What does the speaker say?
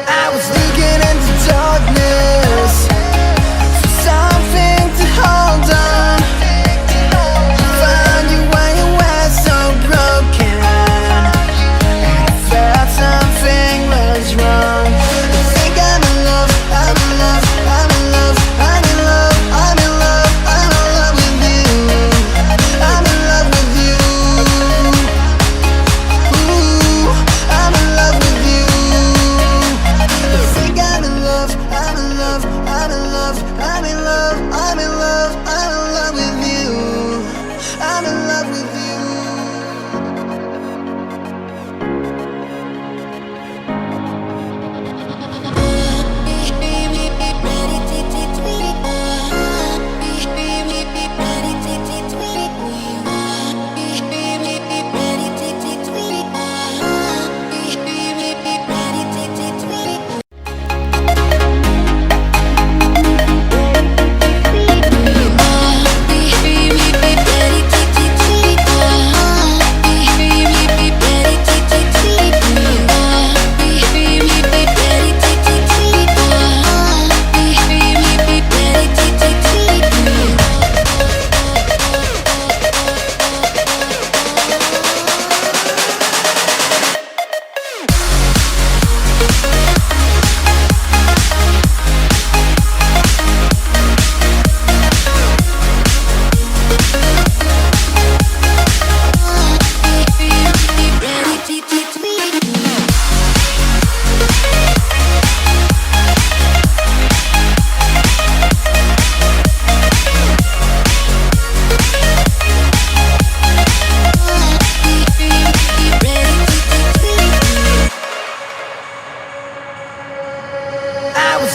I was looking into darkness for something to hold on. Found you when you were so broken, and I felt something was wrong. I think I'm in love, I'm in love, I'm in love, I'm in love, I'm in love, I'm in love with you. I'm in love with you. Ooh, I'm in love with you. I think I'm in love, I'm in love, I'm in love, I'm in love, I'm in love, I'm in love with you. I'm in love with you. I was